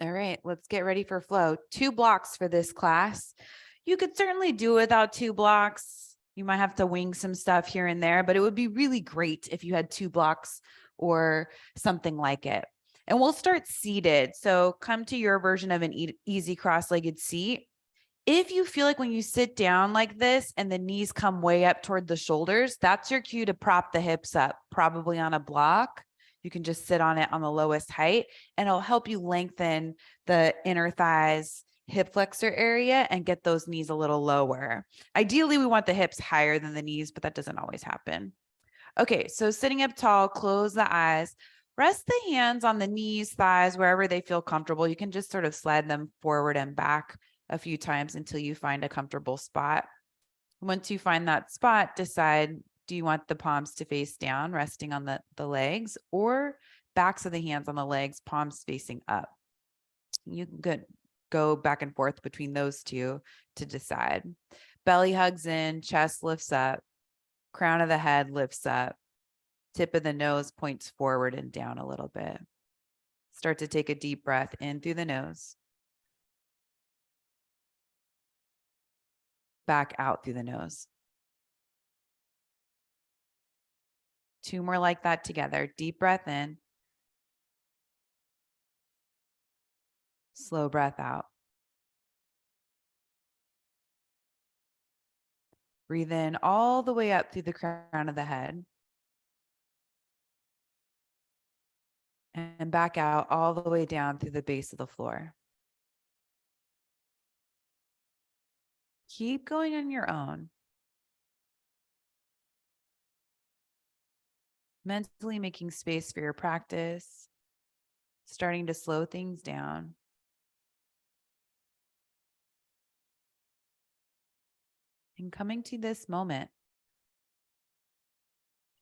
All right, let's get ready for flow. 2 blocks for this class. You could certainly do without 2 blocks. You might have to wing some stuff here and there, but it would be really great if you had 2 blocks or something like it. And we'll start seated. So come to your version of an easy cross-legged seat. If you feel like when you sit down like this and the knees come way up toward the shoulders, that's your cue to prop the hips up, probably on a block. You can just sit on it on the lowest height, and it'll help you lengthen the inner thighs, hip flexor area, and get those knees a little lower. Ideally, we want the hips higher than the knees, but that doesn't always happen. Okay, so sitting up tall, close the eyes. Rest the hands on the knees, thighs, wherever they feel comfortable. You can just sort of slide them forward and back a few times until you find a comfortable spot. Once you find that spot, decide, do you want the palms to face down, resting on the legs, or backs of the hands on the legs, palms facing up? You can go back and forth between those two to decide. Belly hugs in, chest lifts up, crown of the head lifts up, tip of the nose points forward and down a little bit. Start to take a deep breath in through the nose, back out through the nose. 2 more like that together. Deep breath in, slow breath out. Breathe in all the way up through the crown of the head. And back out all the way down through the base of the floor. Keep going on your own. Mentally making space for your practice, starting to slow things down. And coming to this moment,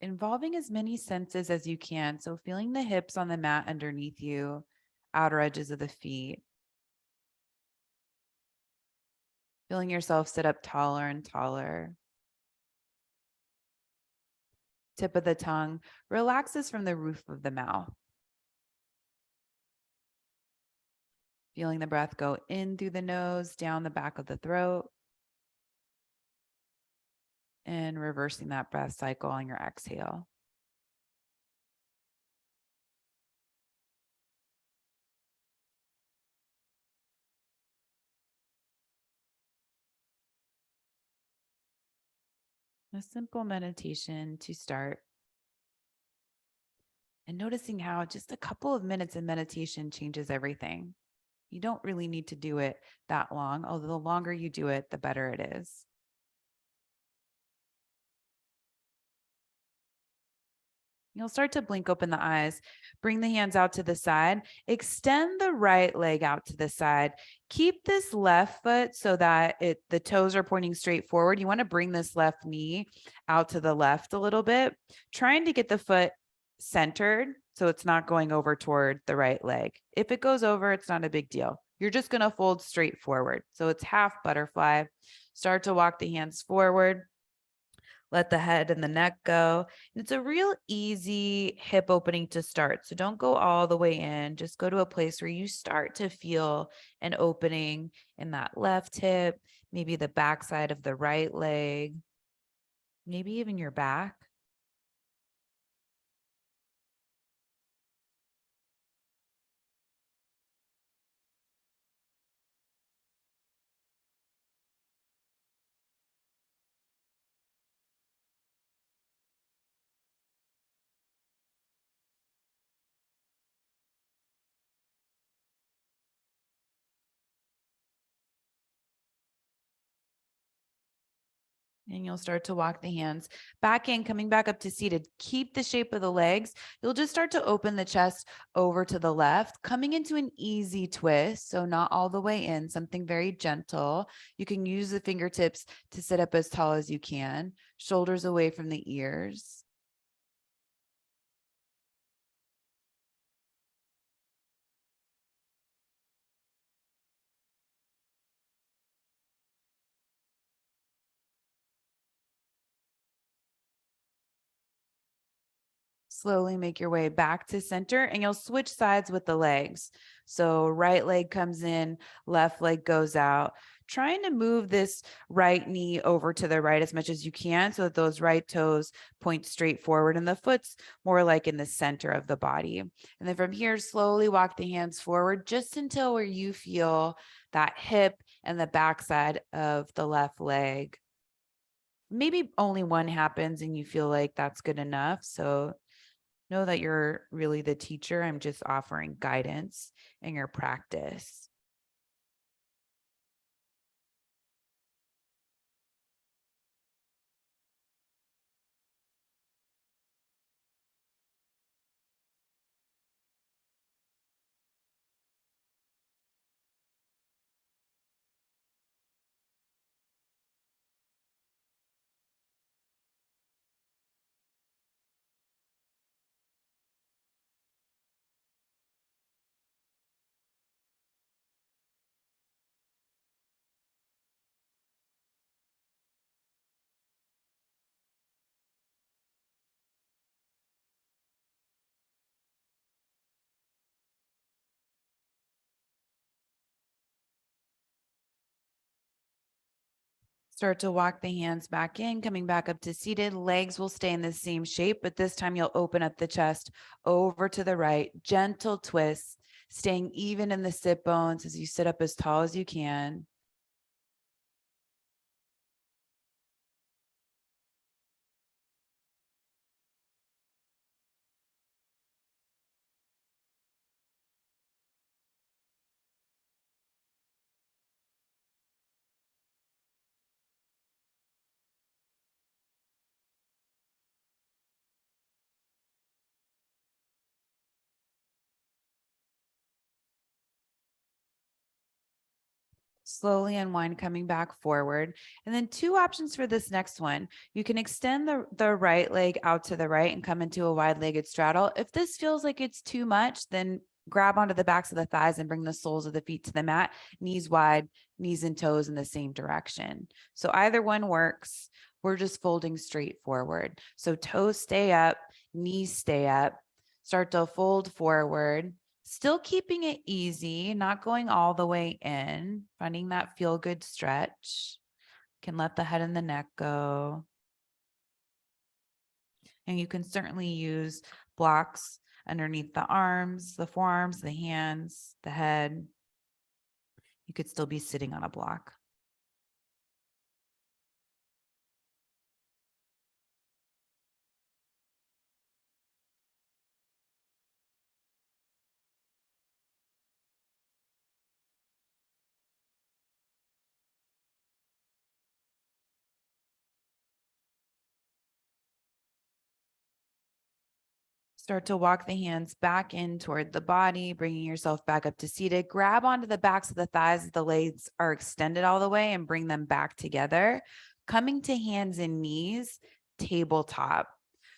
involving as many senses as you can. So feeling the hips on the mat underneath you, outer edges of the feet. Feeling yourself sit up taller and taller. Tip of the tongue relaxes from the roof of the mouth. Feeling the breath go in through the nose, down the back of the throat. And reversing that breath cycle on your exhale. A simple meditation to start. And noticing how just a couple of minutes of meditation changes everything. You don't really need to do it that long, although the longer you do it, the better it is. You'll start to blink open the eyes, bring the hands out to the side, extend the right leg out to the side. Keep this left foot so that the toes are pointing straight forward. You want to bring this left knee out to the left a little bit, trying to get the foot centered so it's not going over toward the right leg. If it goes over, it's not a big deal. You're just going to fold straight forward. So it's half butterfly. Start to walk the hands forward. Let the head and the neck go. It's a real easy hip opening to start. So don't go all the way in. Just go to a place where you start to feel an opening in that left hip, maybe the backside of the right leg, maybe even your back. And you'll start to walk the hands back in, coming back up to seated. Keep the shape of the legs. You'll just start to open the chest over to the left, coming into an easy twist. So not all the way in, something very gentle. You can use the fingertips to sit up as tall as you can, shoulders away from the ears. Slowly make your way back to center and you'll switch sides with the legs. So right leg comes in, left leg goes out. Trying to move this right knee over to the right as much as you can so that those right toes point straight forward and the foot's more like in the center of the body. And then from here, slowly walk the hands forward just until where you feel that hip and the backside of the left leg. Maybe only one happens and you feel like that's good enough. So know that you're really the teacher. I'm just offering guidance in your practice. Start to walk the hands back in, coming back up to seated. Legs will stay in the same shape, but this time you'll open up the chest over to the right. Gentle twist, staying even in the sit bones as you sit up as tall as you can. Slowly unwind, coming back forward. And then two options for this next one. You can extend the right leg out to the right and come into a wide-legged straddle. If this feels like it's too much, then grab onto the backs of the thighs and bring the soles of the feet to the mat, knees wide, knees and toes in the same direction. So either one works. We're just folding straight forward. So toes stay up, knees stay up. Start to fold forward. Still keeping it easy, not going all the way in, finding that feel good stretch. Can let the head and the neck go. And you can certainly use blocks underneath the arms, the forearms, the hands, the head. You could still be sitting on a block. Start to walk the hands back in toward the body, bringing yourself back up to seated. Grab onto the backs of the thighs as the legs are extended all the way and bring them back together. Coming to hands and knees, tabletop.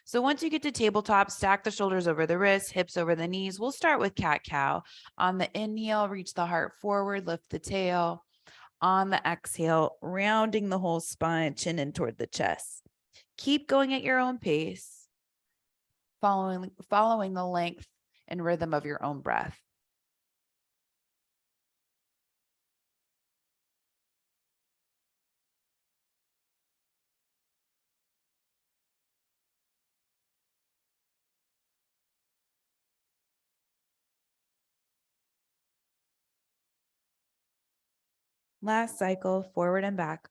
So once you get to tabletop, stack the shoulders over the wrists, hips over the knees. We'll start with cat-cow. On the inhale, reach the heart forward, lift the tail. On the exhale, rounding the whole spine, chin in toward the chest. Keep going at your own pace. Following the length and rhythm of your own breath. Last cycle, forward and back.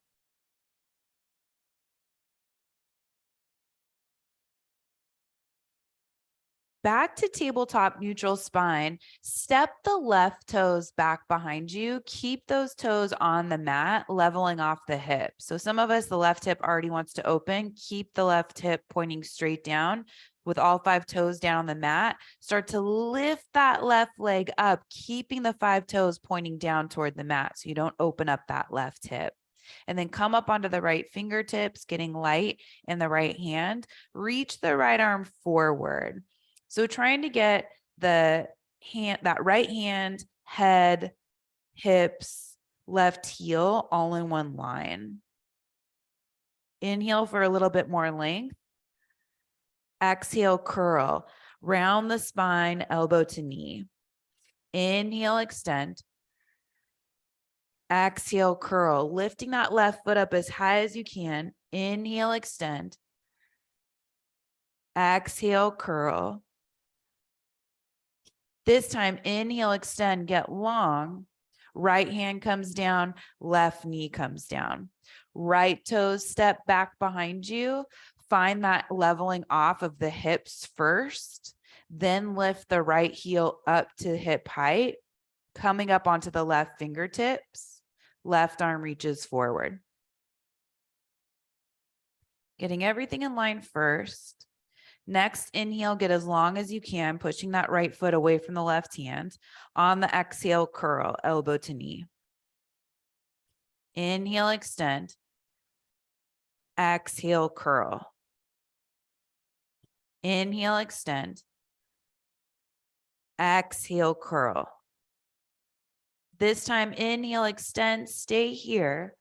Back to tabletop neutral spine. Step the left toes back behind you. Keep those toes on the mat, leveling off the hip. So some of us, the left hip already wants to open. Keep the left hip pointing straight down with all 5 toes down on the mat. Start to lift that left leg up, keeping the 5 toes pointing down toward the mat so you don't open up that left hip. And then come up onto the right fingertips, getting light in the right hand. Reach the right arm forward. So trying to get the hand, that right hand, head, hips, left heel, all in one line. Inhale for a little bit more length. Exhale, curl. Round the spine, elbow to knee. Inhale, extend. Exhale, curl. Lifting that left foot up as high as you can. Inhale, extend. Exhale, curl. This time, inhale, extend, get long. Right hand comes down, left knee comes down. Right toes step back behind you. Find that leveling off of the hips first. Then lift the right heel up to hip height, coming up onto the left fingertips. Left arm reaches forward. Getting everything in line first. Next, inhale, get as long as you can, pushing that right foot away from the left hand. On the exhale, curl, elbow to knee. Inhale, extend. Exhale, curl. Inhale, extend. Exhale, curl. This time, inhale, extend, stay here.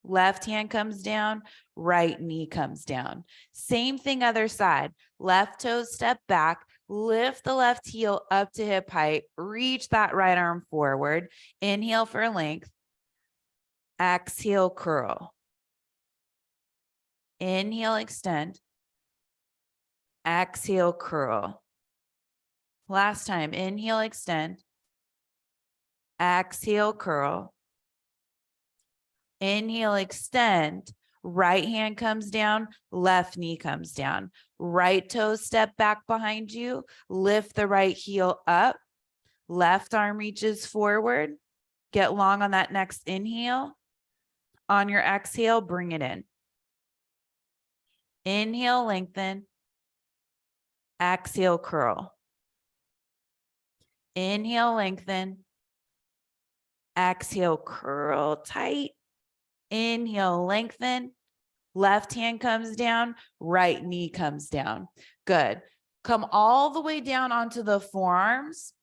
Left hand comes down, right knee comes down. Same thing, other side. Left toe step back, lift the left heel up to hip height, reach that right arm forward. Inhale for length. Exhale, curl. Inhale, extend. Exhale, curl. Last time, inhale, extend. Exhale, curl. Inhale, extend. Right hand comes down, left knee comes down. Right toe step back behind you. Lift the right heel up. Left arm reaches forward. Get long on that next inhale. On your exhale, bring it in. Inhale, lengthen. Exhale, curl. Inhale, lengthen. Exhale, curl tight. Inhale, lengthen. Left hand comes down, right knee comes down. Good. Come all the way down onto the forearms,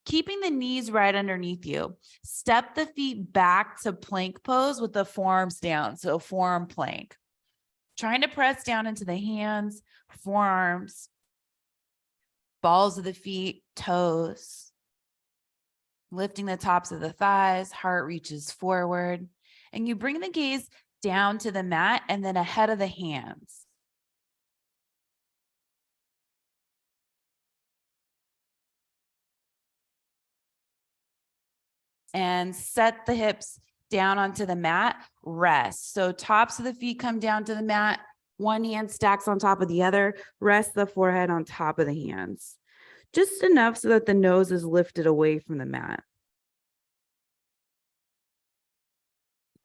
keeping the knees right underneath you. Step the feet back to plank pose with the forearms down. So forearm plank. Trying to press down into the hands, forearms, balls of the feet, toes. Lifting the tops of the thighs, heart reaches forward. And you bring the gaze down to the mat and then ahead of the hands. And set the hips down onto the mat, rest. So tops of the feet come down to the mat, one hand stacks on top of the other, rest the forehead on top of the hands. Just enough so that the nose is lifted away from the mat.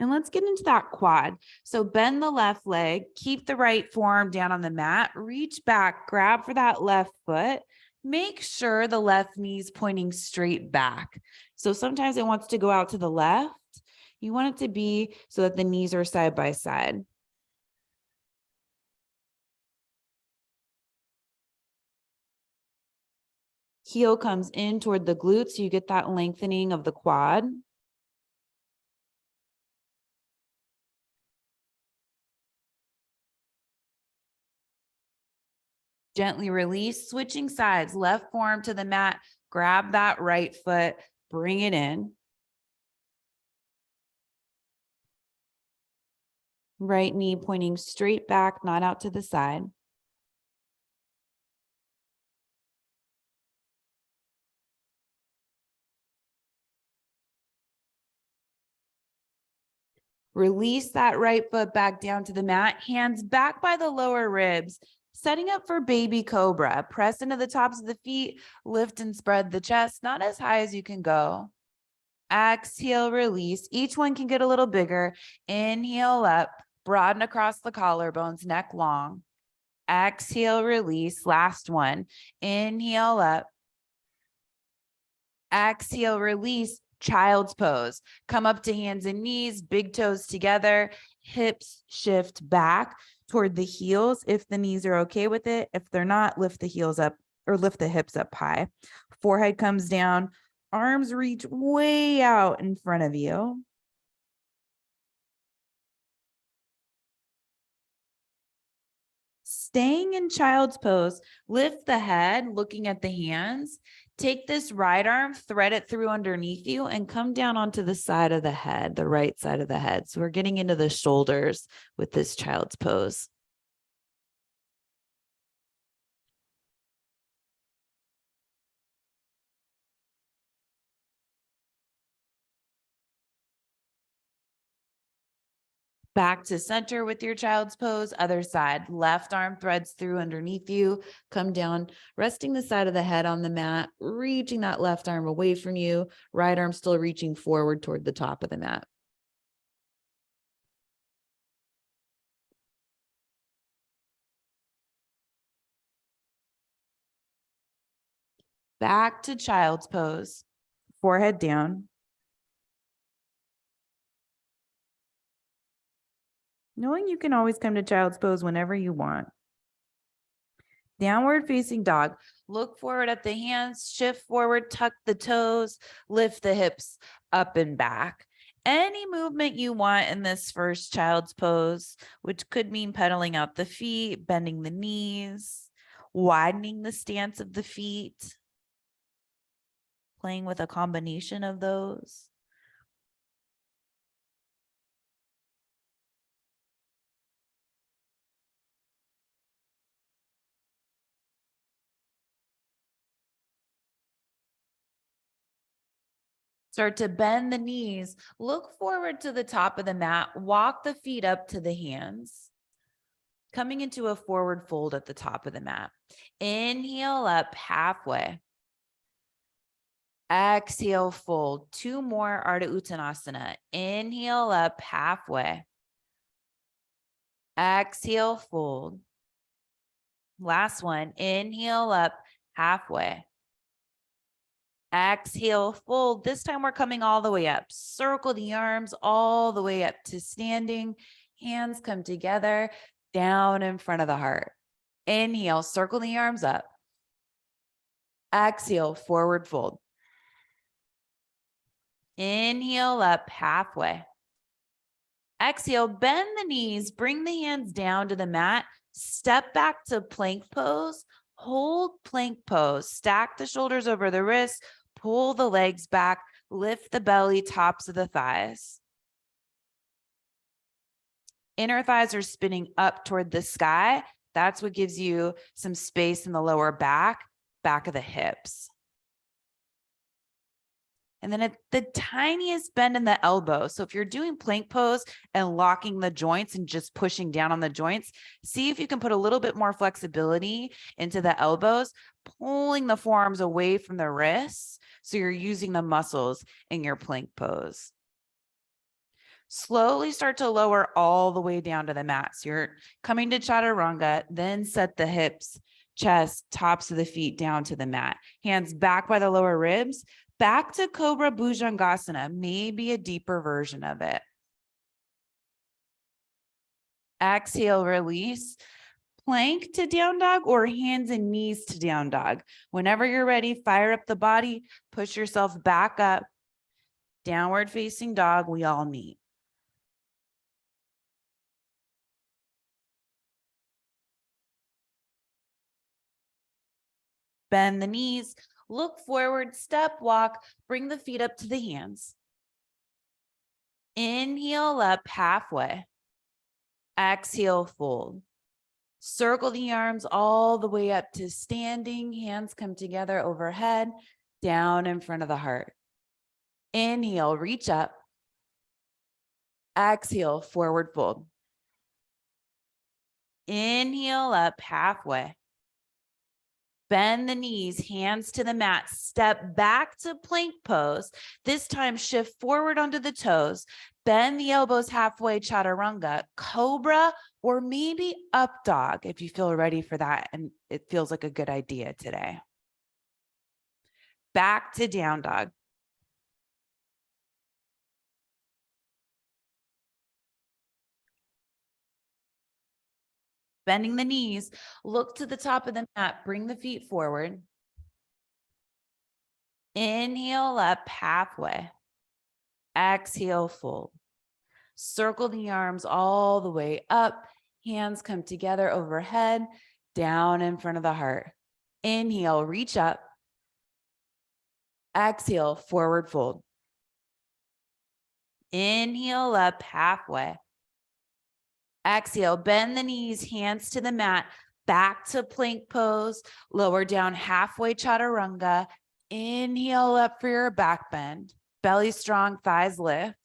And let's get into that quad. So bend the left leg, keep the right forearm down on the mat, reach back, grab for that left foot. Make sure the left knee is pointing straight back. So sometimes it wants to go out to the left. You want it to be so that the knees are side by side. Heel comes in toward the glutes, so you get that lengthening of the quad. Gently release, switching sides, left forearm to the mat, grab that right foot, bring it in. Right knee pointing straight back, not out to the side. Release that right foot back down to the mat, hands back by the lower ribs, setting up for baby cobra. Press into the tops of the feet, lift and spread the chest, not as high as you can go. Exhale, release. Each one can get a little bigger. Inhale up, broaden across the collarbones, neck long. Exhale, release. Last one. Inhale up. Exhale, release. Child's pose. Come up to hands and knees, big toes together, hips shift back toward the heels if the knees are okay with it. If they're not, lift the heels up or lift the hips up high. Forehead comes down, arms reach way out in front of you. Staying in child's pose, lift the head, looking at the hands. Take this right arm, thread it through underneath you, and come down onto the side of the head, the right side of the head. So we're getting into the shoulders with this child's pose. Back to center with your child's pose, other side. Left arm threads through underneath you, come down, resting the side of the head on the mat, reaching that left arm away from you, right arm still reaching forward toward the top of the mat. Back to child's pose, forehead down. Knowing you can always come to child's pose whenever you want. Downward facing dog. Look forward at the hands, shift forward, tuck the toes, lift the hips up and back. Any movement you want in this first child's pose, which could mean pedaling out the feet, bending the knees, widening the stance of the feet, playing with a combination of those. Start to bend the knees, look forward to the top of the mat, walk the feet up to the hands, coming into a forward fold at the top of the mat. Inhale up halfway. Exhale, fold. 2 more, Ardha Uttanasana. Inhale up halfway. Exhale, fold. Last one, inhale up halfway. Exhale, fold. This time we're coming all the way up. Circle the arms all the way up to standing. Hands come together down in front of the heart. Inhale, circle the arms up. Exhale, forward fold. Inhale up halfway. Exhale, bend the knees, bring the hands down to the mat. Step back to plank pose. Hold plank pose. Stack the shoulders over the wrists. Pull the legs back, lift the belly, tops of the thighs. Inner thighs are spinning up toward the sky. That's what gives you some space in the lower back of the hips. And then at the tiniest bend in the elbow. So if you're doing plank pose and locking the joints and just pushing down on the joints, see if you can put a little bit more flexibility into the elbows, pulling the forearms away from the wrists. So you're using the muscles in your plank pose. Slowly start to lower all the way down to the mat. So you're coming to chaturanga, then set the hips, chest, tops of the feet down to the mat. Hands back by the lower ribs, back to Cobra Bhujangasana, maybe a deeper version of it. Exhale, release. Plank to down dog or hands and knees to down dog. Whenever you're ready, fire up the body, push yourself back up. Downward facing dog, we all meet. Bend the knees, look forward, step, walk, bring the feet up to the hands. Inhale up halfway. Exhale, fold. Circle the arms all the way up to standing. Hands come together overhead, down in front of the heart. Inhale, reach up. Exhale, forward fold. Inhale up halfway. Bend the knees, hands to the mat, step back to plank pose. This time shift forward onto the toes, bend the elbows halfway, chaturanga, cobra, or maybe up dog if you feel ready for that and it feels like a good idea today. Back to down dog. Bending the knees, look to the top of the mat, bring the feet forward. Inhale up halfway. Exhale, fold. Circle the arms all the way up. Hands come together overhead, down in front of the heart. Inhale, reach up. Exhale, forward fold. Inhale up halfway. Exhale, bend the knees, hands to the mat, back to plank pose, lower down halfway chaturanga. Inhale up for your back bend. Belly strong, thighs lift.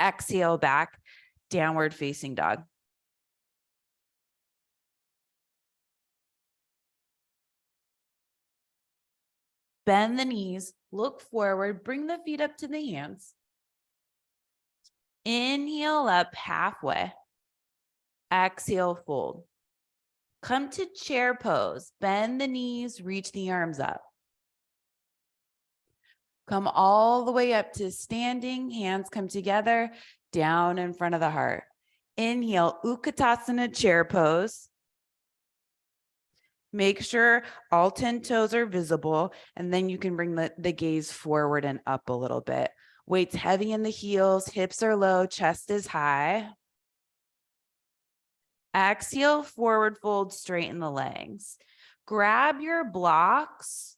Exhale back, downward facing dog. Bend the knees, look forward, bring the feet up to the hands. Inhale up halfway. Exhale, fold. Come to chair pose. Bend the knees, reach the arms up. Come all the way up to standing. Hands come together, down in front of the heart. Inhale, Utkatasana chair pose. Make sure all 10 toes are visible, and then you can bring the gaze forward and up a little bit. Weight's heavy in the heels, hips are low, chest is high. Exhale, forward fold, straighten the legs. Grab your blocks,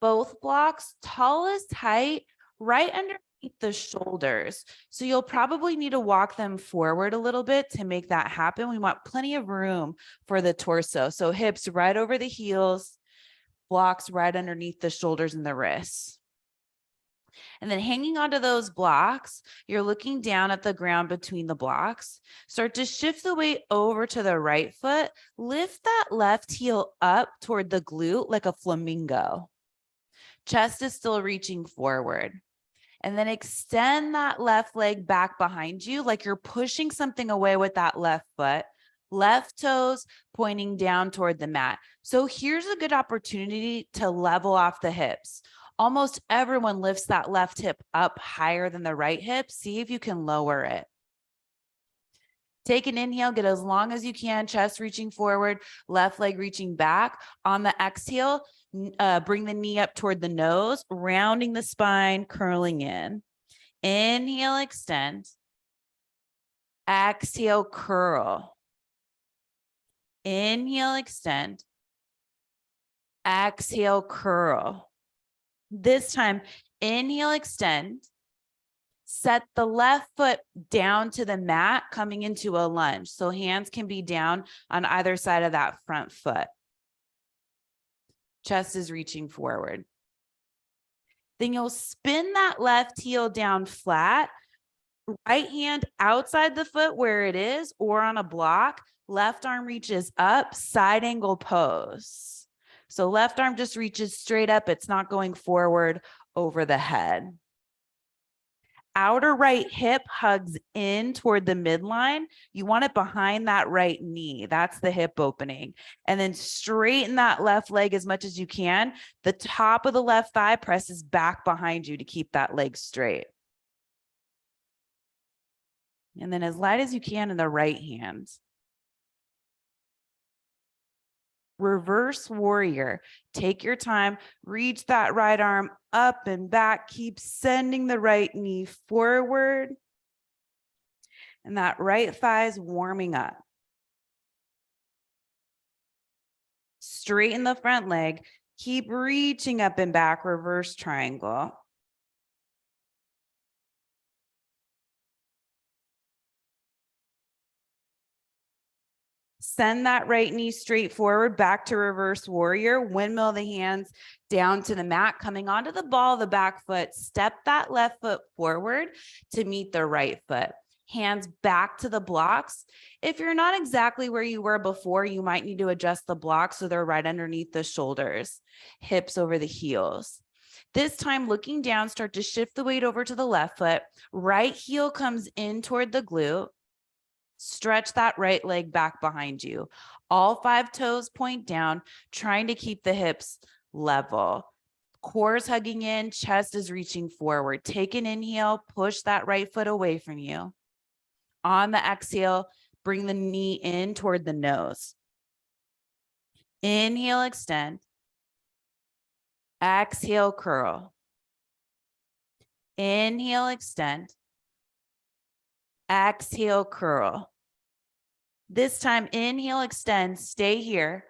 both blocks, tallest height, right underneath the shoulders. So you'll probably need to walk them forward a little bit to make that happen. We want plenty of room for the torso. So hips right over the heels, blocks right underneath the shoulders and the wrists. And then hanging onto those blocks, you're looking down at the ground between the blocks. Start to shift the weight over to the right foot. Lift that left heel up toward the glute like a flamingo. Chest is still reaching forward. And then extend that left leg back behind you like you're pushing something away with that left foot. Left toes pointing down toward the mat. So here's a good opportunity to level off the hips. Almost everyone lifts that left hip up higher than the right hip. See if you can lower it. Take an inhale, get as long as you can, chest reaching forward, left leg reaching back. On the exhale, bring the knee up toward the nose, rounding the spine, curling in. Inhale, extend. Exhale, curl. Inhale, extend. Exhale, curl. This time, inhale, extend. Set the left foot down to the mat, coming into a lunge. So hands can be down on either side of that front foot. Chest is reaching forward. Then you'll spin that left heel down flat, right hand outside the foot where it is or on a block. Left arm reaches up, side angle pose. So left arm just reaches straight up. It's not going forward over the head. Outer right hip hugs in toward the midline. You want it behind that right knee. That's the hip opening. And then straighten that left leg as much as you can. The top of the left thigh presses back behind you to keep that leg straight. And then as light as you can in the right hand. Reverse warrior. Take your time, reach that right arm up and back, keep sending the right knee forward. And that right thigh is warming up. Straighten the front leg, keep reaching up and back, reverse triangle. Send that right knee straight forward, back to reverse warrior. Windmill the hands down to the mat, coming onto the ball of the back foot. Step that left foot forward to meet the right foot. Hands back to the blocks. If you're not exactly where you were before, you might need to adjust the blocks so they're right underneath the shoulders, hips over the heels. This time, looking down, start to shift the weight over to the left foot. Right heel comes in toward the glute. Stretch that right leg back behind you. All 5 toes point down, trying to keep the hips level. Core's hugging in, chest is reaching forward. Take an inhale, push that right foot away from you. On the exhale, bring the knee in toward the nose. Inhale, extend. Exhale, curl. Inhale, extend. Exhale, curl. This time, inhale, extend, stay here.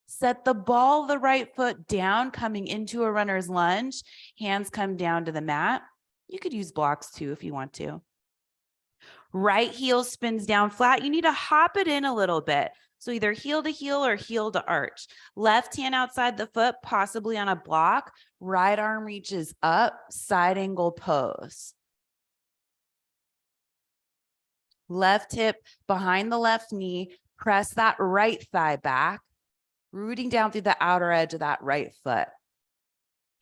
Set the ball of the right foot down, coming into a runner's lunge. Hands come down to the mat. You could use blocks too if you want to. Right heel spins down flat. You need to hop it in a little bit. So either heel to heel or heel to arch. Left hand outside the foot, possibly on a block. Right arm reaches up, side angle pose. Left hip behind the left knee. Press that right thigh back, rooting down through the outer edge of that right foot.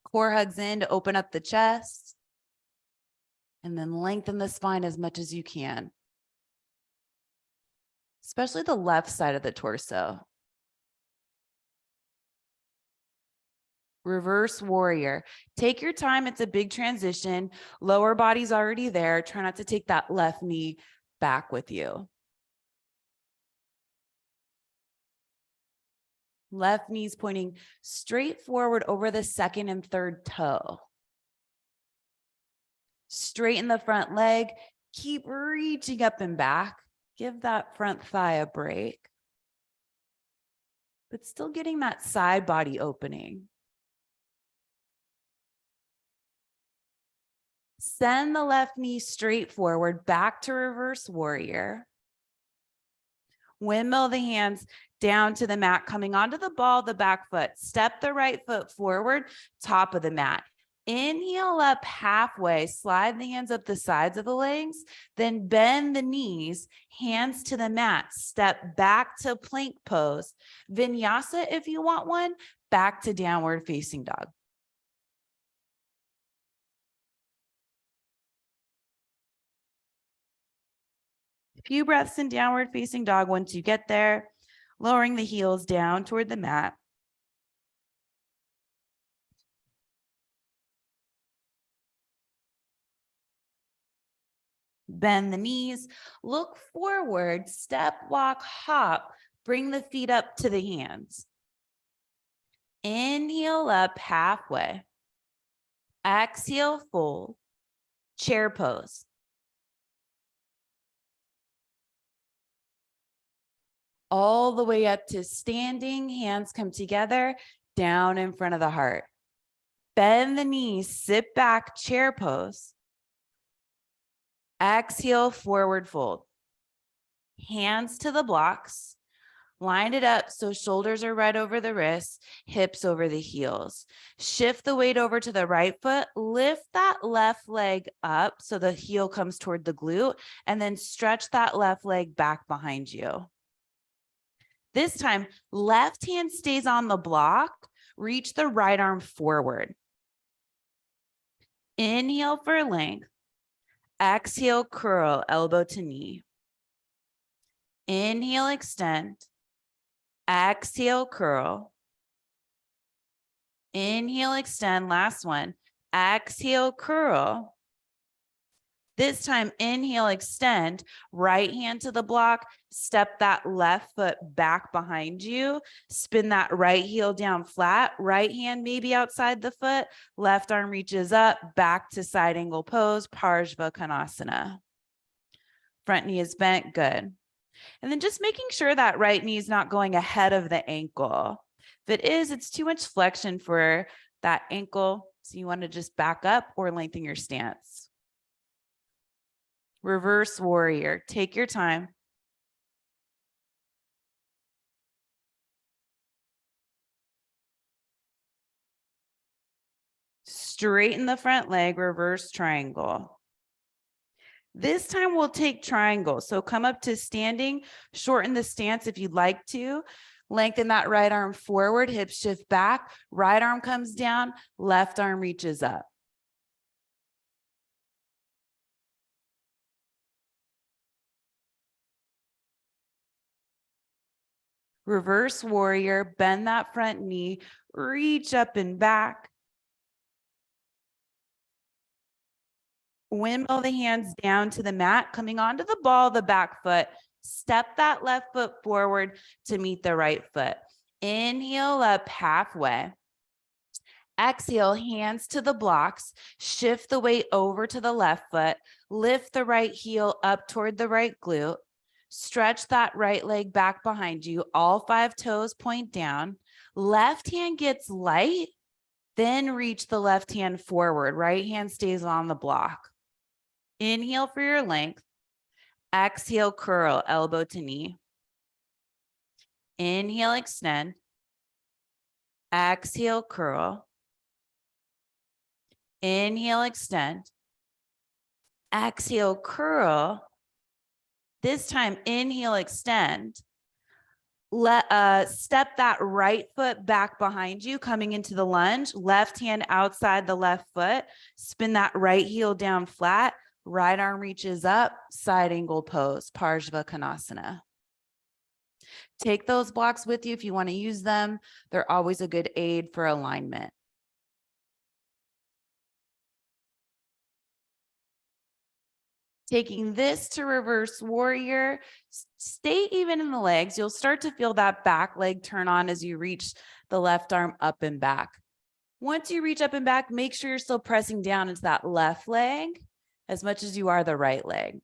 Core hugs in to open up the chest. And then lengthen the spine as much as you can, especially the left side of the torso. Reverse warrior. Take your time. It's a big transition. Lower body's already there. Try not to take that left knee back with you. Left knee's pointing straight forward over the second and third toe. Straighten the front leg. Keep reaching up and back. Give that front thigh a break. But still getting that side body opening. Send the left knee straight forward, back to reverse warrior. Windmill the hands down to the mat, coming onto the ball, the back foot. Step the right foot forward, top of the mat. Inhale up halfway, slide the hands up the sides of the legs, then bend the knees, hands to the mat. Step back to plank pose. Vinyasa if you want one, back to downward facing dog. Few breaths in downward facing dog. Once you get there, lowering the heels down toward the mat. Bend the knees, look forward, step, walk, hop, bring the feet up to the hands. Inhale up halfway. Exhale, fold, chair pose. All the way up to standing, hands come together, down in front of the heart. Bend the knees, sit back, chair pose. Exhale, forward fold. Hands to the blocks. Line it up so shoulders are right over the wrists, hips over the heels. Shift the weight over to the right foot. Lift that left leg up so the heel comes toward the glute, and then stretch that left leg back behind you. This time, left hand stays on the block. Reach the right arm forward. Inhale for length. Exhale, curl, elbow to knee. Inhale, extend. Exhale, curl. Inhale, extend. Last one. Exhale, curl. This time, inhale, extend. Right hand to the block. Step that left foot back behind you. Spin that right heel down flat. Right hand maybe outside the foot. Left arm reaches up. Back to side angle pose. Parshva Konasana. Front knee is bent. Good. And then just making sure that right knee is not going ahead of the ankle. If it is, it's too much flexion for that ankle. So you want to just back up or lengthen your stance. Reverse warrior. Take your time. Straighten the front leg, reverse triangle. This time we'll take triangle. So come up to standing, shorten the stance if you'd like to. Lengthen that right arm forward, hips shift back. Right arm comes down, left arm reaches up. Reverse warrior, bend that front knee, reach up and back. Windmill the hands down to the mat, coming onto the ball, the back foot. Step that left foot forward to meet the right foot. Inhale up halfway. Exhale, hands to the blocks. Shift the weight over to the left foot. Lift the right heel up toward the right glute. Stretch that right leg back behind you. All 5 toes point down. Left hand gets light, then reach the left hand forward. Right hand stays on the block. Inhale for your length. Exhale, curl, elbow to knee. Inhale, extend. Exhale, curl. Inhale, extend. Exhale, curl. This time, inhale, extend. Step that right foot back behind you, coming into the lunge. Left hand outside the left foot. Spin that right heel down flat. Right arm reaches up, side angle pose, Parsva Konasana. Take those blocks with you if you want to use them. They're always a good aid for alignment. Taking this to reverse warrior, stay even in the legs. You'll start to feel that back leg turn on as you reach the left arm up and back. Once you reach up and back, make sure you're still pressing down into that left leg as much as you are the right leg.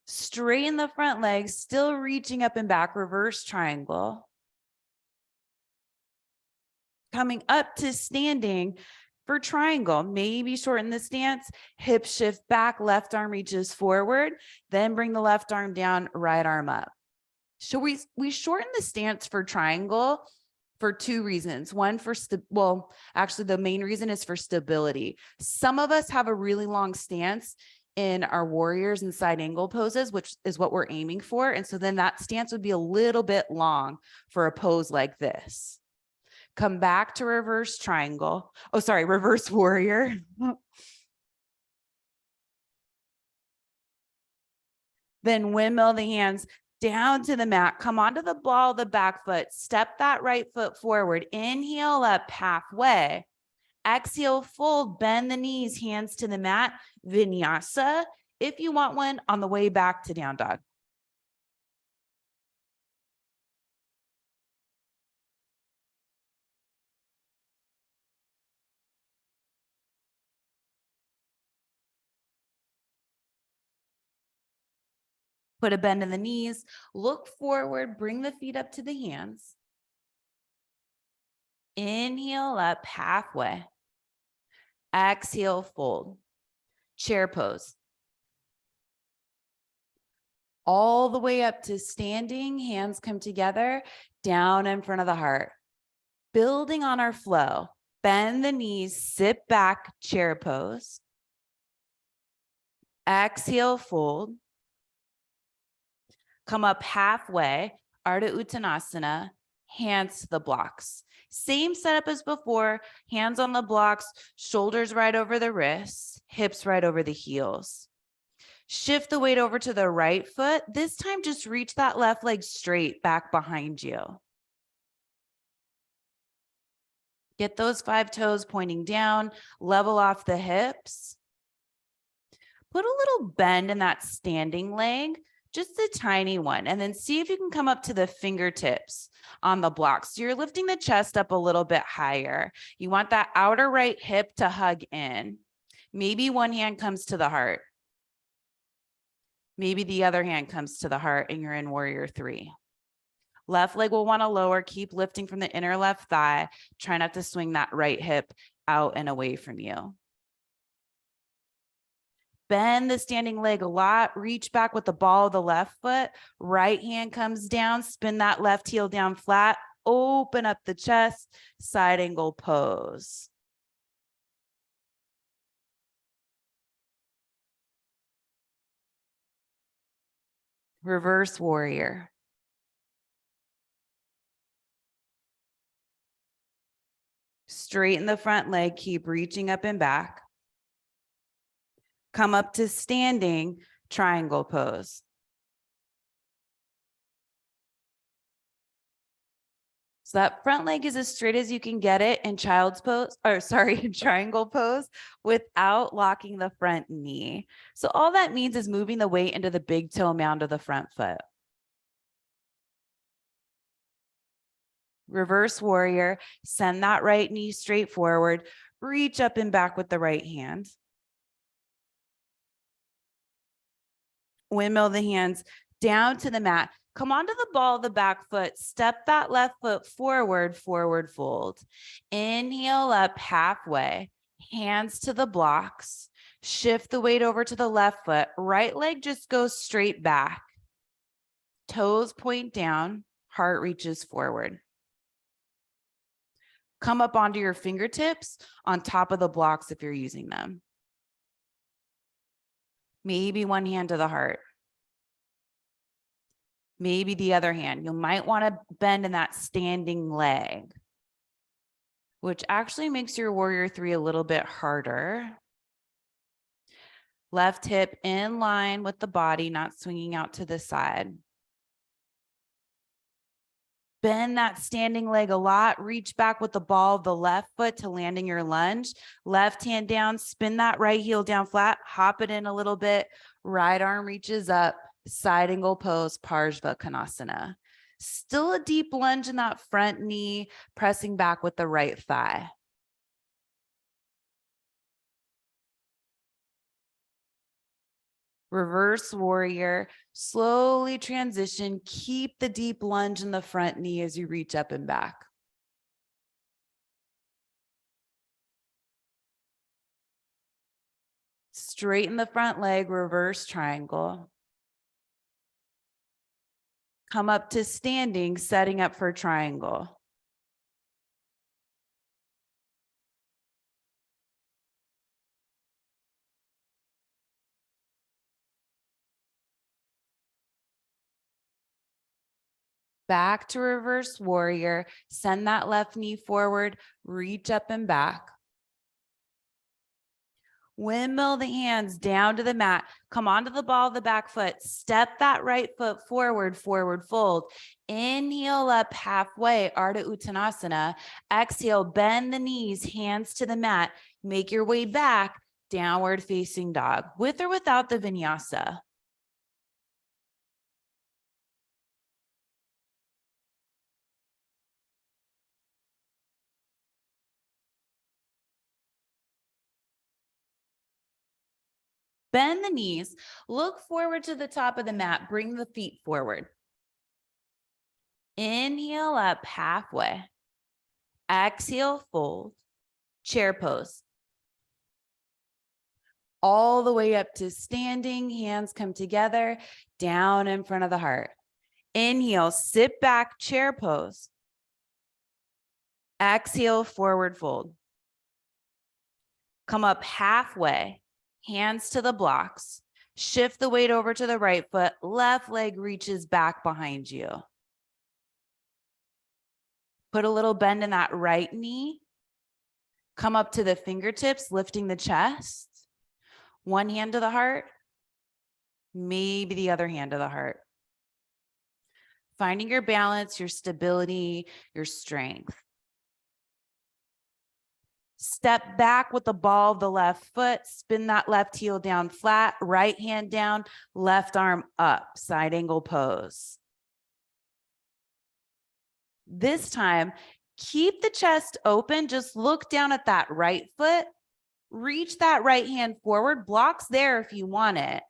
Straighten the front leg, still reaching up and back, reverse triangle. Coming up to standing for triangle, maybe shorten the stance, hip shift back, left arm reaches forward, then bring the left arm down, right arm up. So we shorten the stance for triangle for 2 reasons. One, actually the main reason is for stability. Some of us have a really long stance in our warriors and side angle poses, which is what we're aiming for. And so then that stance would be a little bit long for a pose like this. Come back to reverse triangle. Oh, sorry, reverse warrior. Then windmill the hands down to the mat. Come onto the ball of the back foot. Step that right foot forward. Inhale up halfway. Exhale, fold, bend the knees, hands to the mat. Vinyasa. If you want one, on the way back to down dog. Put a bend in the knees, look forward, bring the feet up to the hands. Inhale up halfway. Exhale, fold. Chair pose. All the way up to standing, hands come together, down in front of the heart. Building on our flow, bend the knees, sit back, chair pose. Exhale, fold. Come up halfway, Ardha Uttanasana, hands to the blocks. Same setup as before, hands on the blocks, shoulders right over the wrists, hips right over the heels. Shift the weight over to the right foot. This time, just reach that left leg straight back behind you. Get those 5 toes pointing down, level off the hips. Put a little bend in that standing leg, just a tiny one, and then see if you can come up to the fingertips on the blocks. So you're lifting the chest up a little bit higher. You want that outer right hip to hug in. Maybe one hand comes to the heart. Maybe the other hand comes to the heart and you're in warrior 3. Left leg will want to lower, keep lifting from the inner left thigh. Try not to swing that right hip out and away from you. Bend the standing leg a lot, reach back with the ball of the left foot, right hand comes down, spin that left heel down flat, open up the chest, side angle pose. Reverse warrior. Straighten the front leg, keep reaching up and back. Come up to standing, triangle pose. So that front leg is as straight as you can get it in child's pose, in triangle pose without locking the front knee. So all that means is moving the weight into the big toe mound of the front foot. Reverse warrior, send that right knee straight forward, reach up and back with the right hand. Windmill the hands down to the mat. Come onto the ball of the back foot. Step that left foot forward, forward fold. Inhale up halfway. Hands to the blocks. Shift the weight over to the left foot. Right leg just goes straight back. Toes point down. Heart reaches forward. Come up onto your fingertips on top of the blocks if you're using them. Maybe one hand to the heart. Maybe the other hand. You might want to bend in that standing leg, which actually makes your warrior 3 a little bit harder. Left hip in line with the body, not swinging out to the side. Bend that standing leg a lot. Reach back with the ball of the left foot to landing your lunge. Left hand down, spin that right heel down flat, hop it in a little bit. Right arm reaches up, side angle pose, Parshva Konasana. Still a deep lunge in that front knee, pressing back with the right thigh. Reverse warrior, slowly transition. Keep the deep lunge in the front knee as you reach up and back. Straighten the front leg, reverse triangle. Come up to standing, setting up for triangle. Back to reverse warrior. Send that left knee forward, reach up and back. Windmill the hands down to the mat. Come onto the ball of the back foot. Step that right foot forward, forward fold. Inhale up halfway, Ardha Uttanasana. Exhale, bend the knees, hands to the mat. Make your way back, downward facing dog, with or without the vinyasa. Bend the knees, look forward to the top of the mat, bring the feet forward. Inhale up halfway. Exhale, fold, chair pose. All the way up to standing, hands come together, down in front of the heart. Inhale, sit back, chair pose. Exhale, forward fold. Come up halfway, hands to the blocks. Shift the weight over to the right foot, left leg reaches back behind you. Put a little bend in that right knee. Come up to the fingertips, lifting the chest. One hand to the heart, maybe the other hand to the heart. Finding your balance, your stability, your strength. Step back with the ball of the left foot, spin that left heel down flat, right hand down, left arm up, side angle pose. This time, keep the chest open, just look down at that right foot, reach that right hand forward, blocks there if you want it.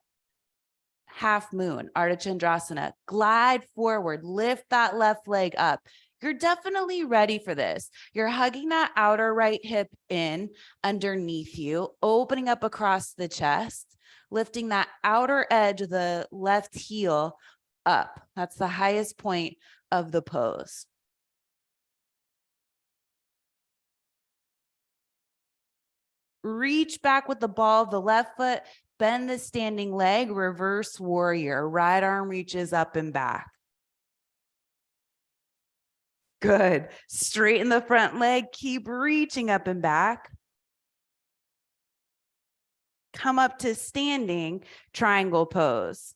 Half moon, Ardha Chandrasana, glide forward, lift that left leg up. You're definitely ready for this. You're hugging that outer right hip in underneath you, opening up across the chest, lifting that outer edge of the left heel up. That's the highest point of the pose. Reach back with the ball of the left foot, bend the standing leg, reverse warrior. Right arm reaches up and back. Good. Straighten the front leg, keep reaching up and back. Come up to standing, triangle pose.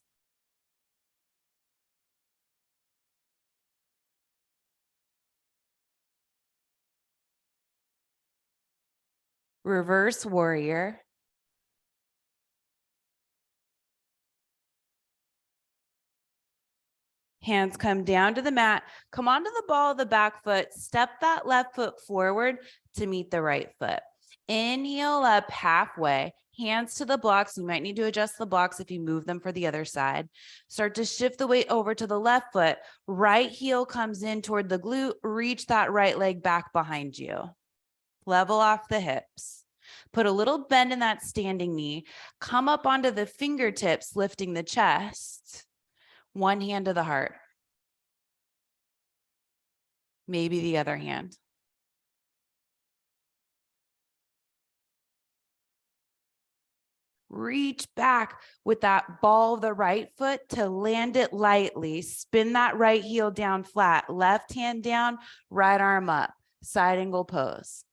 Reverse warrior. Hands come down to the mat. Come onto the ball of the back foot. Step that left foot forward to meet the right foot. Inhale up halfway. Hands to the blocks. You might need to adjust the blocks if you move them for the other side. Start to shift the weight over to the left foot. Right heel comes in toward the glute. Reach that right leg back behind you. Level off the hips. Put a little bend in that standing knee. Come up onto the fingertips, lifting the chest. One hand to the heart. Maybe the other hand. Reach back with that ball of the right foot to land it lightly. Spin that right heel down flat. Left hand down, right arm up. Side angle pose.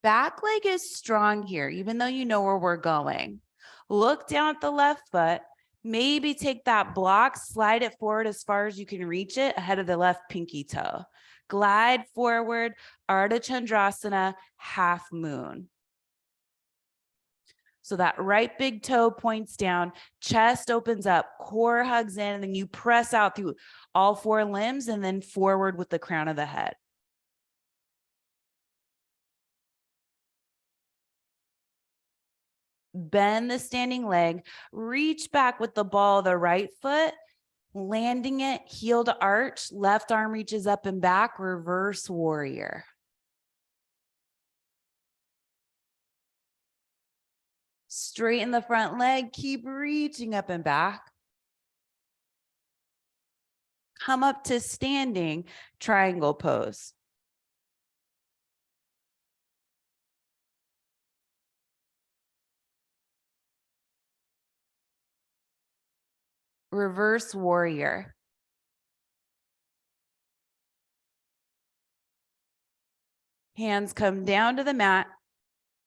Back leg is strong here, even though you know where we're going. Look down at the left foot. Maybe take that block, slide it forward as far as you can reach it ahead of the left pinky toe. Glide forward, Ardha Chandrasana, half moon. So that right big toe points down, chest opens up, core hugs in, and then you press out through all four limbs and then forward with the crown of the head. Bend the standing leg, reach back with the ball of the right foot, landing it, heel to arch, left arm reaches up and back, reverse warrior. Straighten the front leg, keep reaching up and back. Come up to standing triangle pose. Reverse warrior. Hands come down to the mat.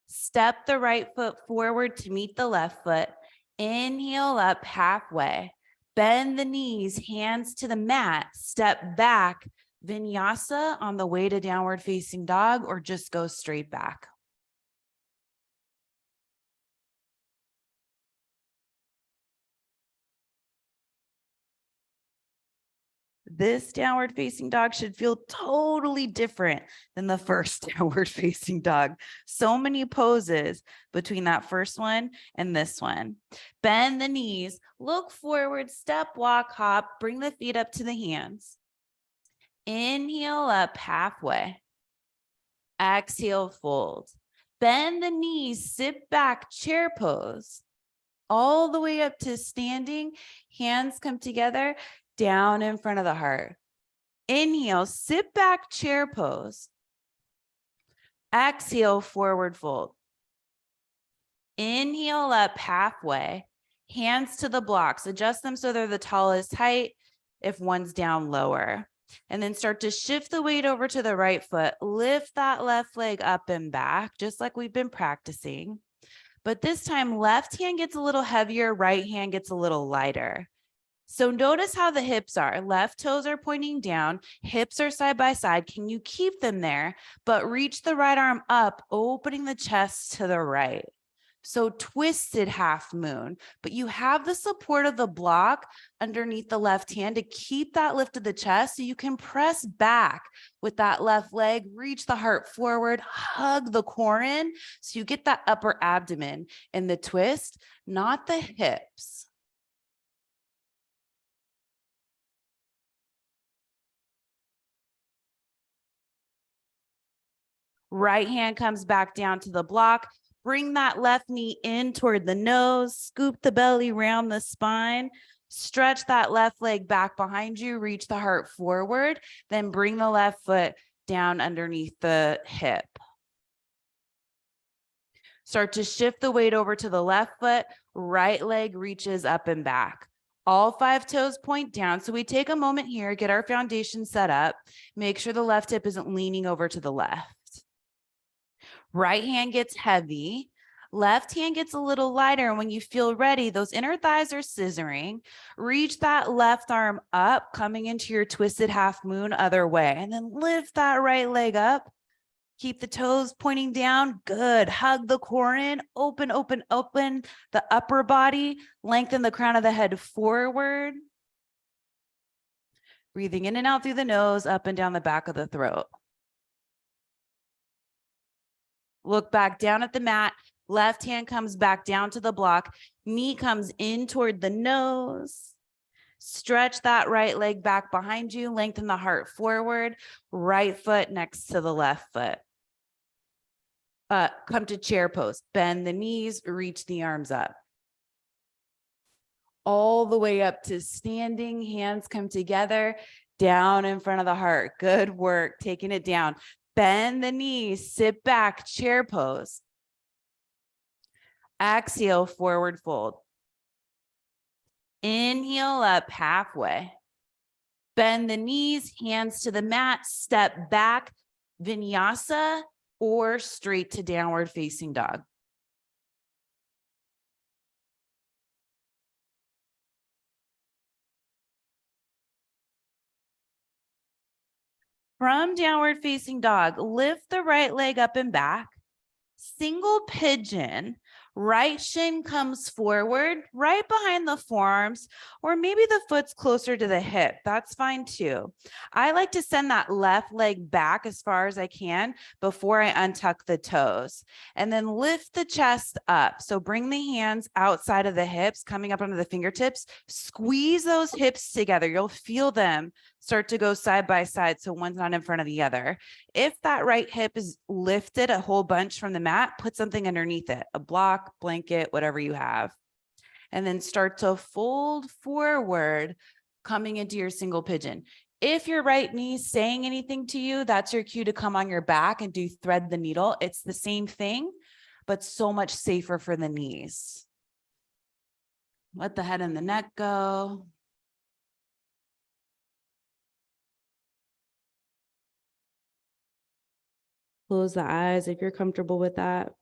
Step the right foot forward to meet the left foot. Inhale up halfway. Bend the knees, hands to the mat. Step back. Vinyasa on the way to downward facing dog, or just go straight back. This downward facing dog should feel totally different than the first downward facing dog. So many poses between that first one and this one. Bend the knees, look forward, step, walk, hop, bring the feet up to the hands. Inhale up halfway. Exhale, fold. Bend the knees, sit back, chair pose. All the way up to standing, hands come together, down in front of the heart. Inhale, sit back, chair pose. Exhale, forward fold. Inhale up halfway, hands to the blocks. Adjust them so they're the tallest height if one's down lower. And then start to shift the weight over to the right foot. Lift that left leg up and back, just like we've been practicing. But this time, left hand gets a little heavier, right hand gets a little lighter. So notice how the hips are. Left toes are pointing down, hips are side by side. Can you keep them there, but reach the right arm up, opening the chest to the right? So twisted half moon, but you have the support of the block underneath the left hand to keep that lift of the chest so you can press back with that left leg, reach the heart forward, hug the core in so you get that upper abdomen in the twist, not the hips. Right hand comes back down to the block. Bring that left knee in toward the nose, scoop the belly round the spine, stretch that left leg back behind you, reach the heart forward, then bring the left foot down underneath the hip. Start to shift the weight over to the left foot, right leg reaches up and back. All 5 toes point down. So we take a moment here, get our foundation set up, make sure the left hip isn't leaning over to the left. Right hand gets heavy. Left hand gets a little lighter. And when you feel ready, those inner thighs are scissoring. Reach that left arm up, coming into your twisted half moon other way. And then lift that right leg up. Keep the toes pointing down. Good. Hug the core in. Open, open, open the upper body. Lengthen the crown of the head forward. Breathing in and out through the nose, up and down the back of the throat. Look back down at the mat. Left hand comes back down to the block. Knee comes in toward the nose. Stretch that right leg back behind you. Lengthen the heart forward. Right foot next to the left foot. Come to chair pose. Bend the knees. Reach the arms up. All the way up to standing. Hands come together. Down in front of the heart. Good work. Taking it down. Bend the knees. Sit back. Chair pose. Exhale, forward fold. Inhale up halfway. Bend the knees, hands to the mat, step back, Vinyasa, or straight to downward facing dog. From downward facing dog, lift the right leg up and back. Single pigeon, right shin comes forward, right behind the forearms, or maybe the foot's closer to the hip. That's fine too. I like to send that left leg back as far as I can before I untuck the toes, and then lift the chest up. So bring the hands outside of the hips, coming up under the fingertips. Squeeze those hips together. You'll feel them start to go side by side, so one's not in front of the other. If that right hip is lifted a whole bunch from the mat, put something underneath it, a block, blanket, whatever you have. And then start to fold forward, coming into your single pigeon. If your right knee's saying anything to you, that's your cue to come on your back and do thread the needle. It's the same thing, but so much safer for the knees. Let the head and the neck go. Close the eyes if you're comfortable with that.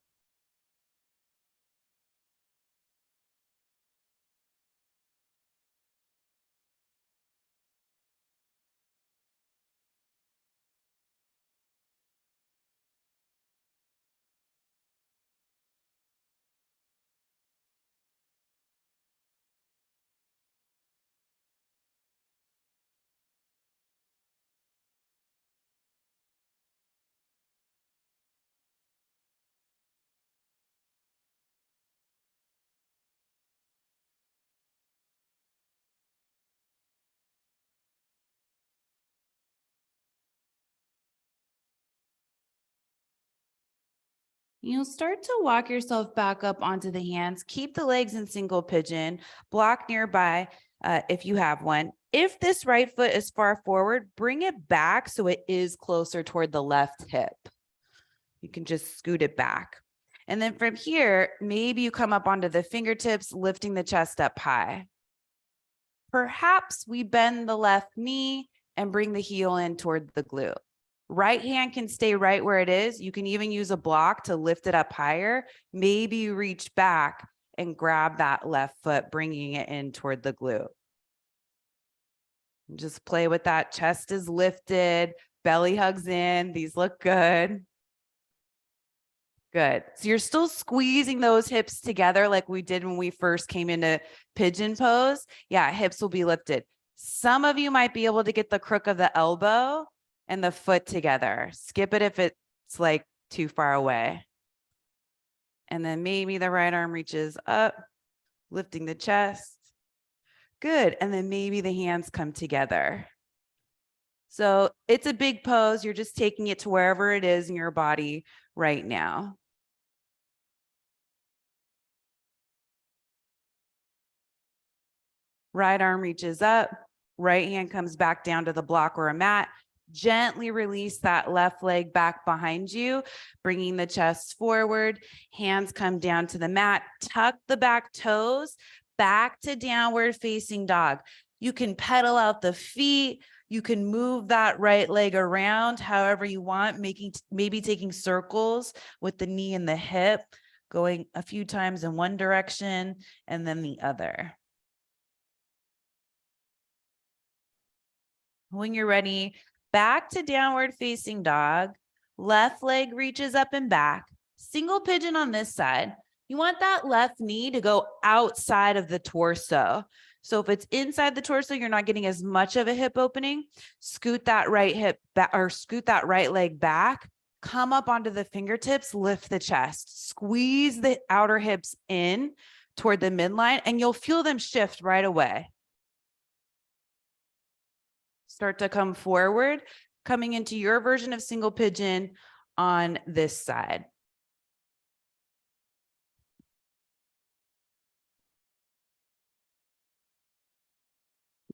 You'll start to walk yourself back up onto the hands. Keep the legs in single pigeon. Block nearby if you have one. If this right foot is far forward, bring it back so it is closer toward the left hip. You can just scoot it back. And then from here, maybe you come up onto the fingertips, lifting the chest up high. Perhaps we bend the left knee and bring the heel in toward the glute. Right hand can stay right where it is. You can even use a block to lift it up higher. Maybe you reach back and grab that left foot, bringing it in toward the glute. Just play with that. Chest is lifted, belly hugs in. These look good. Good. So you're still squeezing those hips together like we did when we first came into pigeon pose. Yeah, hips will be lifted. Some of you might be able to get the crook of the elbow and the foot together. Skip it if it's like too far away. And then maybe the right arm reaches up, lifting the chest. Good. And then maybe the hands come together. So it's a big pose. You're just taking it to wherever it is in your body right now. Right arm reaches up, right hand comes back down to the block or a mat. Gently release that left leg back behind you, bringing the chest forward. Hands come down to the mat. Tuck the back toes back to downward facing dog. You can pedal out the feet. You can move that right leg around however you want, maybe taking circles with the knee and the hip, going a few times in one direction and then the other. When you're ready, back to downward facing dog. Left leg reaches up and back. Single pigeon on this side. You want that left knee to go outside of the torso. So if it's inside the torso, you're not getting as much of a hip opening. Scoot that right hip back or scoot that right leg back. come up onto the fingertips, lift the chest, squeeze the outer hips in toward the midline, and you'll feel them shift right away. Start to come forward, coming into your version of single pigeon on this side.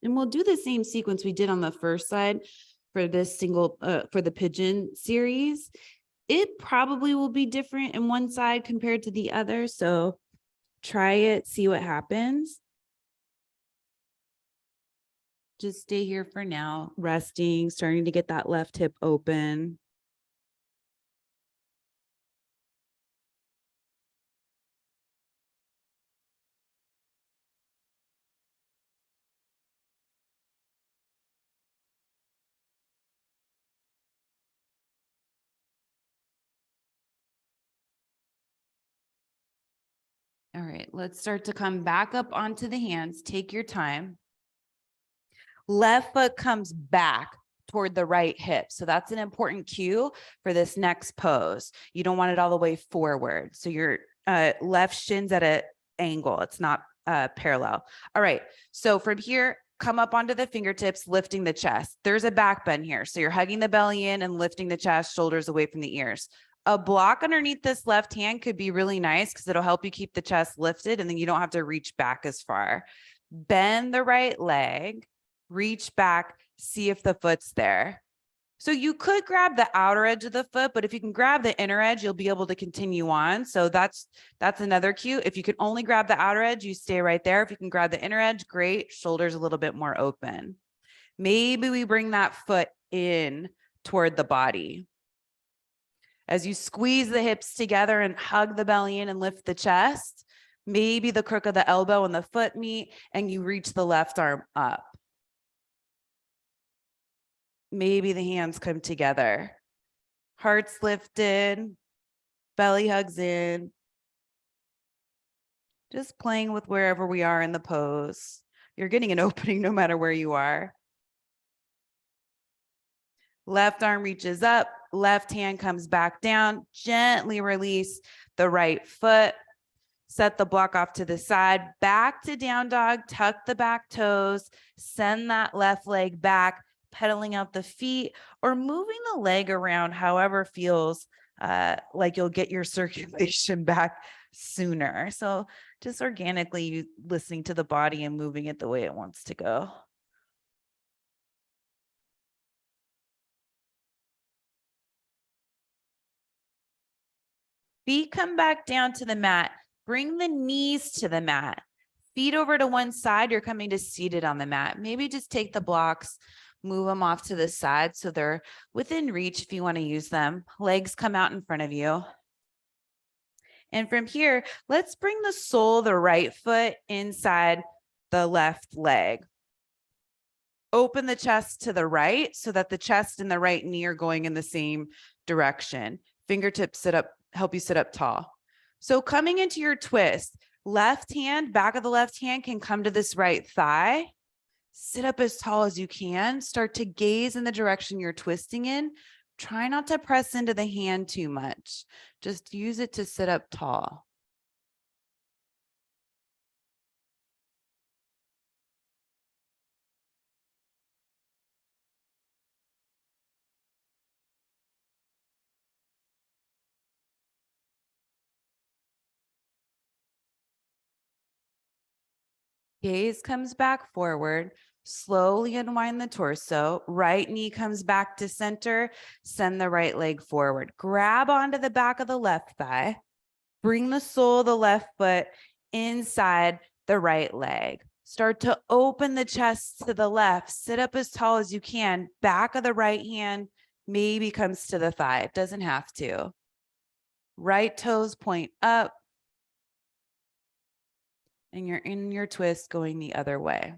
And we'll do the same sequence we did on the first side for this single, for the pigeon series. It probably will be different in one side compared to the other. So try it, see what happens. Just stay here for now, resting, starting to get that left hip open. All right, let's start to come back up onto the hands. Take your time. Left foot comes back toward the right hip. So that's an important cue for this next pose. You don't want it all the way forward. So your left shin's at an angle. It's not parallel. All right. So from here, come up onto the fingertips, lifting the chest. There's a back bend here. So you're hugging the belly in and lifting the chest, shoulders away from the ears. A block underneath this left hand could be really nice because it'll help you keep the chest lifted and then you don't have to reach back as far. Bend the right leg, reach back, see if the foot's there. So you could grab the outer edge of the foot, but if you can grab the inner edge, you'll be able to continue on. So that's another cue. If you can only grab the outer edge, you stay right there. If you can grab the inner edge, great. Shoulders a little bit more open. Maybe we bring that foot in toward the body. As you squeeze the hips together and hug the belly in and lift the chest, maybe the crook of the elbow and the foot meet and you reach the left arm up. Maybe the hands come together. Hearts lifted, belly hugs in. Just playing with wherever we are in the pose. You're getting an opening no matter where you are. Left arm reaches up, left hand comes back down. Gently release the right foot. Set the block off to the side, back to down dog, tuck the back toes, send that left leg back, pedaling out the feet or moving the leg around however feels like you'll get your circulation back sooner. So just organically listening to the body and moving it the way it wants to go. Feet come back down to the mat. Bring the knees to the mat. Feet over to one side, you're coming to seated on the mat. Maybe just take the blocks, move them off to the side so they're within reach if you want to use them. Legs come out in front of you. And from here, let's bring the sole of the right foot inside the left leg. Open the chest to the right so that the chest and the right knee are going in the same direction. Fingertips sit up, help you sit up tall. So coming into your twist, left hand, back of the left hand can come to this right thigh. Sit up as tall as you can. Start to gaze in the direction you're twisting in. Try not to press into the hand too much. Just use it to sit up tall. Gaze comes back forward. Slowly unwind the torso. Right knee comes back to center. Send the right leg forward. Grab onto the back of the left thigh. Bring the sole of the left foot inside the right leg. Start to open the chest to the left. Sit up as tall as you can. Back of the right hand maybe comes to the thigh. It doesn't have to. Right toes point up. And you're in your twist going the other way.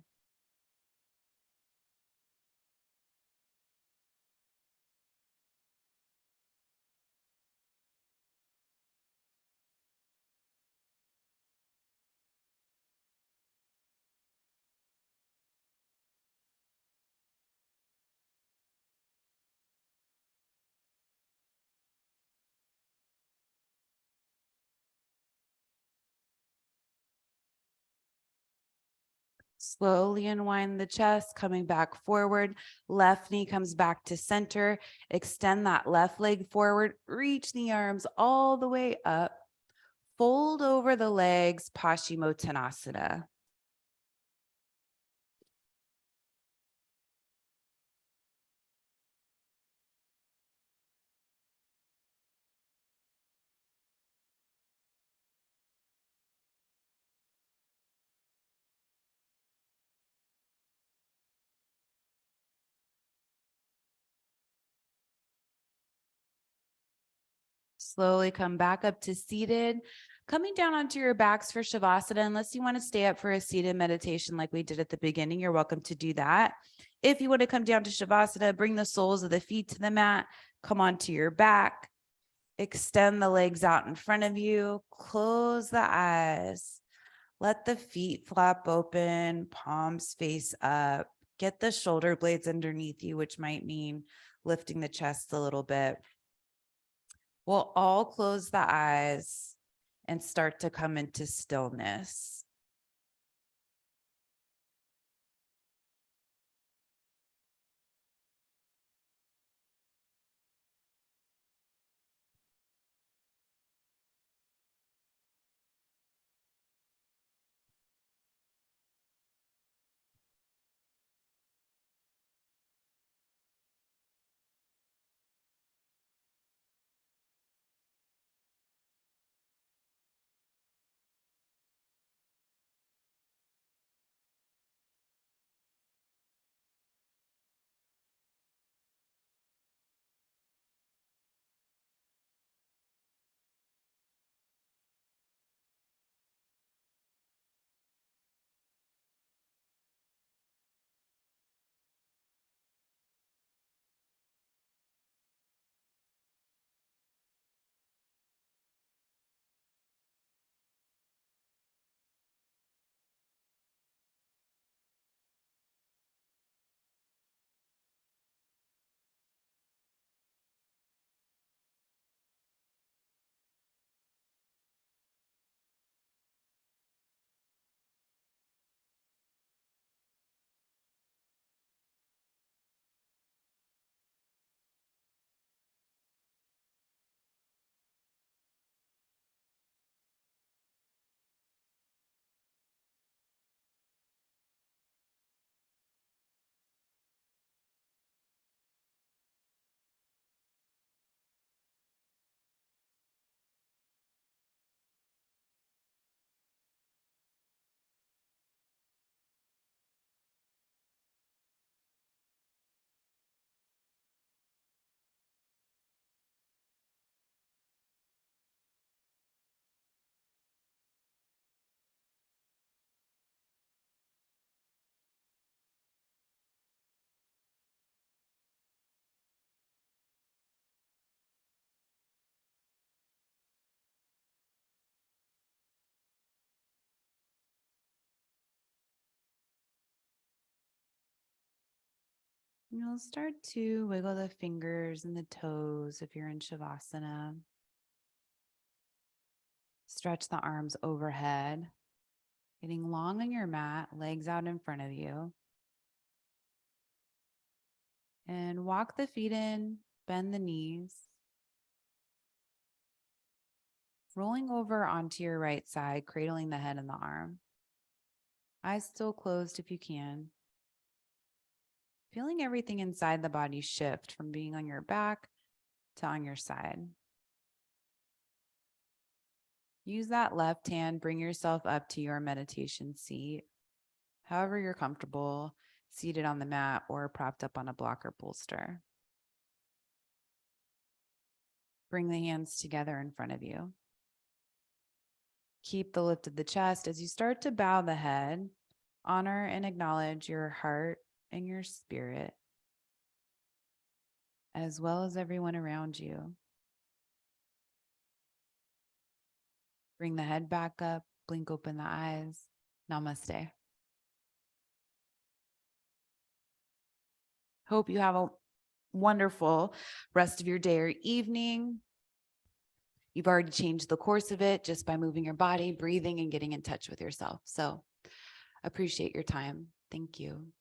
Slowly unwind the chest, coming back forward. Left knee comes back to center. Extend that left leg forward. Reach the arms all the way up. Fold over the legs, Paschimottanasana. Slowly come back up to seated, coming down onto your backs for Shavasana. Unless you want to stay up for a seated meditation like we did at the beginning, you're welcome to do that. If you want to come down to Shavasana, bring the soles of the feet to the mat, come onto your back, extend the legs out in front of you, close the eyes, let the feet flap open, palms face up, get the shoulder blades underneath you, which might mean lifting the chest a little bit. We'll all close the eyes and start to come into stillness. You'll start to wiggle the fingers and the toes if you're in Shavasana. Stretch the arms overhead, getting long on your mat, legs out in front of you. And walk the feet in, bend the knees. Rolling over onto your right side, cradling the head and the arm. Eyes still closed if you can. Feeling everything inside the body shift from being on your back to on your side. Use that left hand, bring yourself up to your meditation seat. However you're comfortable, seated on the mat or propped up on a block or bolster. Bring the hands together in front of you. Keep the lift of the chest as you start to bow the head. Honor and acknowledge your heart and your spirit, as well as everyone around you. Bring the head back up, blink open the eyes. Namaste. Hope you have a wonderful rest of your day or evening. You've already changed the course of it just by moving your body, breathing, and getting in touch with yourself. So Appreciate your time. Thank you.